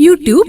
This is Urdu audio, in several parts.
YouTube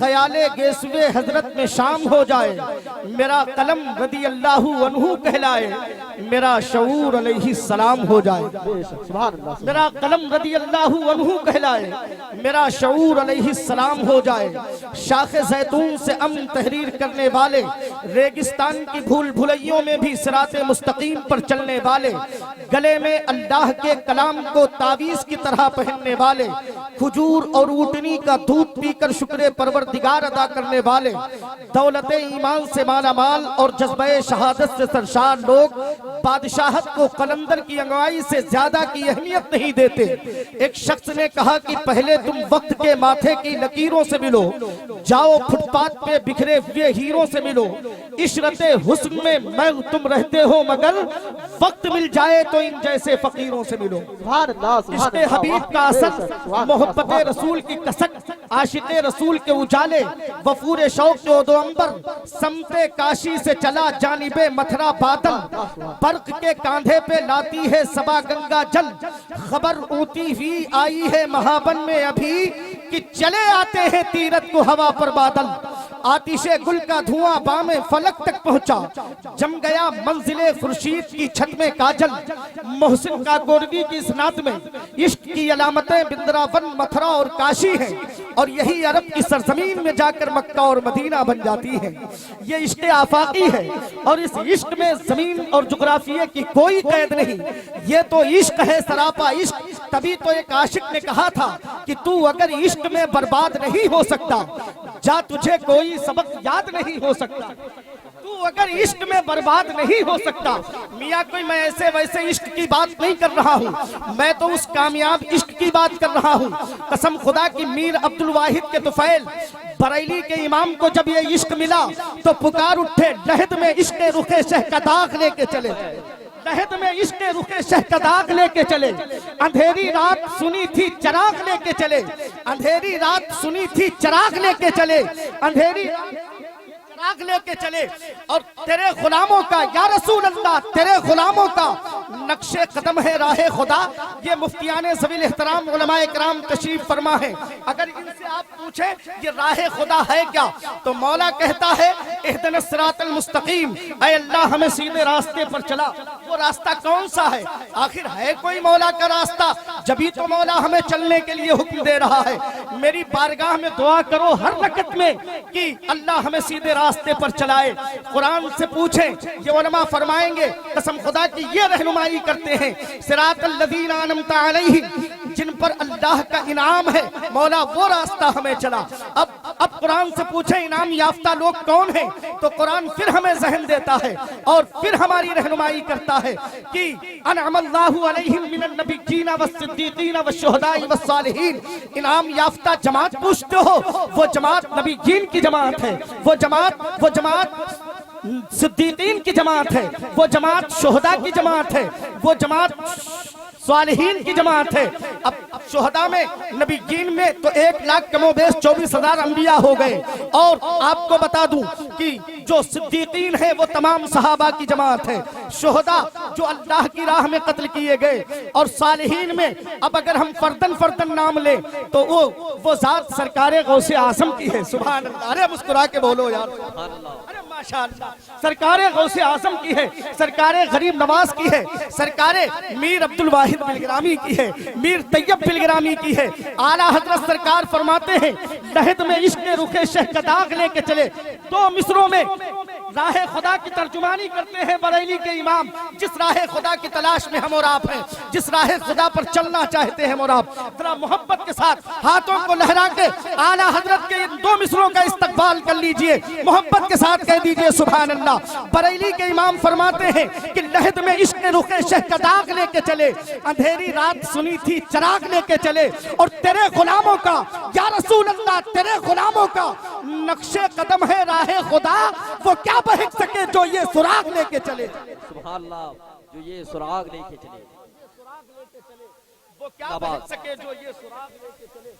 خیال گیسوے حضرت میں شام ہو جائے، میرا قلم رضی اللہ عنہ کہلائے، میرا شعور علیہ السلام ہو جائے۔ میرا قلم رضی اللہ عنہ کہلائے، میرا شعور علیہ السلام ہو جائے۔ شاخ زیتون سے امن تحریر کرنے والے، ریگستان کی بھول بھلائیوں میں بھی صراط مستقیم پر چلنے والے، گلے میں اللہ کے کلام کو تعویذ کی طرح پہننے والے، کھجور اور اونٹنی کا دودھ پی کر شکر پروردگار ادا کرنے والے، دولت ایمان سے مالا مال اور جذبہ شہادت سے سرشار لوگ بادشاہت کو قلندر کی انگوائی سے زیادہ کی اہمیت نہیں دیتے۔ ایک شخص نے کہا کہ پہلے تم وقت کے ماتھے کی لکیروں سے ملو، جاؤ فٹ پاتھ پہ بکھرے ہوئے ہیروں سے ملو، عشرت حسن میں تم رہتے ہو مگر وقت مل جائے تو ان جیسے فقیروں سے ملو۔ عشق حبیب کا اثر، محبت رسول کی کسک، عاشق رسول کے اجالے، وفور شوق کے دو امبر، سمت کاشی سے چلا جانب متھرا بادل، برق کے کاندھے پہ لاتی ہے صبا گنگا جل، خبر اونتی ہوئی آئی ہے مہابن میں ابھی کہ چلے آتے ہیں تیرت کو ہوا پر بادل، آتش گل کا دھواں بام فلک تک پہنچا، جم گیا منزل خورشید کی چھت میں کاجل، محسن کا گورگی کی اسناد میں عشق کی علامتیں بندراون متھرا اور کاشی ہیں، اور یہی عرب کی سرزمین میں جا کر مکہ اور مدینہ بن جاتی ہے۔ یہ عشق آفاقی ہے اور اس عشق میں زمین اور جغرافیے کی کوئی قید نہیں، یہ تو عشق ہے سراپا عشق۔ تبھی تو ایک عاشق نے کہا تھا کہ تو اگر عشق میں برباد نہیں ہو سکتا، جا تجھے کوئی سبق یاد نہیں ہو سکتا، تو اگر عشق میں برباد نہیں ہو سکتا۔ میاں کوئی میں ایسے ویسے عشق کی بات نہیں کر رہا ہوں، میں تو اس کامیاب عشق کی بات کر رہا ہوں۔ قسم خدا کی میر عبدالواحد کے طفیل بریلی کے امام کو جب یہ عشق ملا تو پکار اٹھے، لحد میں عشق رخ شہ کا داغ لے کے چلے، لحد میں عشق رخ شہ کا داغ لے کے چلے، اندھیری رات سنی تھی چراغ لے کے چلے، اندھیری رات سنی تھی چراغ لے کے چلے، اندھیری چراغ لے کے چلے، اور تیرے غلاموں کا یا رسول اللہ، تیرے غلاموں کا نقش قدم ہے راہ خدا۔ یہ مفتیان ذوی الاحترام علماء کرام تشریف فرما ہے، اگر ان سے آپ پوچھیں یہ راہ خدا ہے کیا تو مولا کہتا ہے اہدنا الصراط المستقیم، اے اللہ ہمیں سیدھے راستے پر چلا۔ وہ راستہ کون سا ہے؟ آخر ہے کوئی مولا کا راستہ، جبھی تو مولا ہمیں چلنے کے لیے حکم دے رہا ہے۔ میری بارگاہ میں دعا کرو ہر رکعت میں کہ اللہ ہمیں سیدھے راستے پر چلائے۔ قرآن سے پوچھیں، یہ علماء فرمائیں گے قسم خدا کی یہ رہنمائی کرتے ہیں، صراط الذین انعمت علیہم، جن پر اللہ کا انعام ہے، مولا وہ راستہ ہمیں چلا۔ اب قرآن سے پوچھیں انعام یافتہ لوگ کون ہیں تو قرآن پھر ہمیں ذہن دیتا ہے اور پھر ہماری رہنمائی کرتا ہے کہ انعم اللہ علیہم من النبیین والصدیقین والشہداء والصالحین۔ انعام یافتہ جماعت پوچھتے ہو، وہ جماعت نبیین کی جماعت ہے، وہ جماعت صدیقین کی جماعت ہے، وہ جماعت شہداء کی جماعت ہے، وہ جماعت صالحین کی جماعت ہے۔ اب شہداء میں نبیین میں تو 1,00,000 کم و بیش 24,000 انبیاء ہو گئے، اور آپ کو بتا دوں کہ جو صدیقین ہیں وہ تمام صحابہ کی جماعت ہے، شہداء جو اللہ کی راہ میں قتل کیے گئے، اور صالحین میں اب اگر ہم فردن نام لیں تو وہ ذات سرکار غوث اعظم کی ہے۔ سبحان اللہ، ارے مسکرا کے بولو یار، ارے ماشاءاللہ، سرکار غوث اعظم کی ہے، سرکار غریب نواز کی ہے، سرکار میر عبدالواحد بلگرامی کی ہے، میر طیب بلگرامی کی ہے۔ اعلیٰ حضرت سرکار فرماتے ہیں لحد میں عشق رخ شہ کا داغ لے کے چلے۔ 2 مصروں میں راہ خدا کی ترجمانی کرتے ہیں بریلی کے امام۔ جس راہ خدا کی تلاش میں ہم اور آپ ہیں، جس راہ خدا پر چلنا چاہتے ہیں ہم اور آپ، ذرا محبت کے ساتھ ہاتھوں کو لہرا کے اعلیٰ حضرت کے ان 2 مصروں کا استقبال کر لیجئے، محبت کے ساتھ کہہ دیجئے سبحان اللہ۔ بریلی کے امام فرماتے ہیں کہ لحد میں عشق رخ شہ کا داغ لے کے چلے، اندھیری رات سنی تھی چراغ لے کے چلے، اور تیرے غلاموں کا یا رسول اللہ، تیرے غلاموں کا نقش قدم ہے راہ خدا، وہ کیا بہک سکے جو یہ سراغ لے کے چلے۔ سبحان اللہ، جو یہ سراغ لے کے چلے، وہ کیا بہک سکے جو یہ سراغ لے کے چلے۔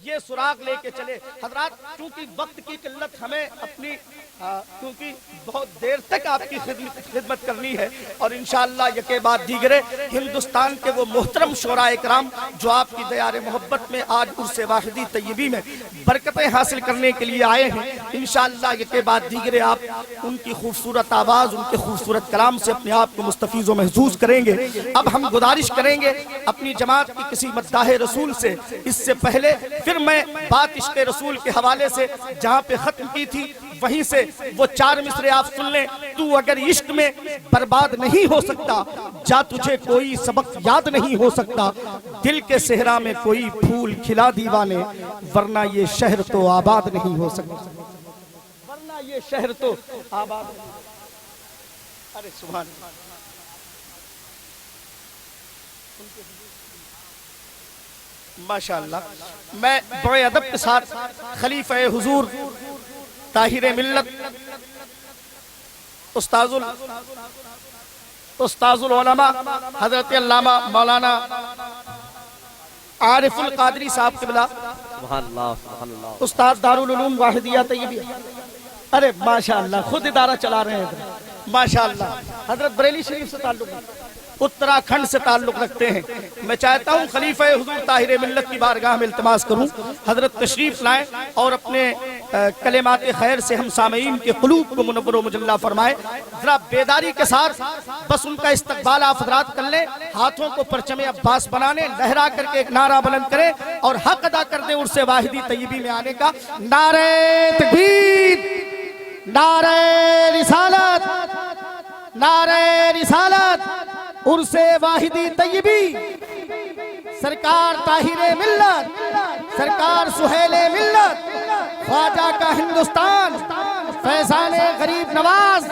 یہ سراغ لے کے چلے حضرات. چونکہ وقت کی قلت ہمیں اپنی کیونکہ بہت دیر تک آپ کی خدمت کرنی ہے اور انشاءاللہ یکے بعد دیگرے ہندوستان کے وہ محترم شعراء کرام جو آپ کی دیار محبت میں آج عرس واحدی طیبی میں برکتیں حاصل کرنے کے لیے آئے ہیں. انشاءاللہ یکے بعد دیگرے آپ ان کی خوبصورت آواز ان کے خوبصورت کلام سے اپنے آپ کو مستفیض و محظوظ کریں گے. اب ہم گزارش کریں گے اپنی جماعت کی کسی مداح رسول سے. اس سے پہلے پھر میں بات عشق رسول کے حوالے سے جہاں پہ ختم کی تھی وہیں سے وہ 4 مصرے آپ سن لیں. تو اگر عشق میں برباد نہیں ہو سکتا جا تجھے کوئی سبق یاد نہیں ہو سکتا. دل کے صحرا میں کوئی پھول کھلا دیوانے ورنہ یہ شہر تو آباد نہیں ہو سکتا. ورنہ یہ شہر تو آباد نہیں. ارے سبحان اللہ. ماشاءاللہ میں بڑے ادب کے ساتھ خلیفہ حضور طاہر ملت استاذ العلماء حضرت علامہ مولانا عارف القادری صاحب قبلہ سبحان اللہ سبحان اللہ استاد دارالعلوم واحدیہ طیبیہ. ارے ماشاءاللہ خود ادارہ چلا رہے ہیں ماشاءاللہ. حضرت بریلی شریف سے تعلق اتراکھنڈ سے تعلق رکھتے ہیں. میں چاہتا ہوں خلیفہ حضور طاہر ملت کی بارگاہ میں التماس کروں حضرت تشریف لائیں اور اپنے کلمات خیر سے ہم سامعین کے قلوب کو منور و مجلہ فرمائے. ذرا بیداری کے ساتھ بس ان کا استقبال آپ حضرات کر لیں. ہاتھوں کو پرچم عباس بنانے لہرا کر کے ایک نعرہ بلند کریں اور حق ادا کر دیں عرس واحدی طیبی میں آنے کا. نعرہ تکبیر، نعرہ رسالت، نعرہ رسالت. عرس واحدی طیبی سرکار طاہر ملت، سرکار سہیل ملت، خواجہ کا ہندوستان، فیضان غریب نواز،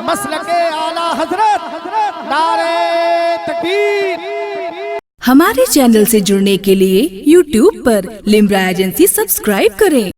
مسلک اعلیٰ حضرت. نعرہ تکبیر. ہمارے چینل سے جڑنے کے لیے YouTube پر لمرا ایجنسی سبسکرائب کریں.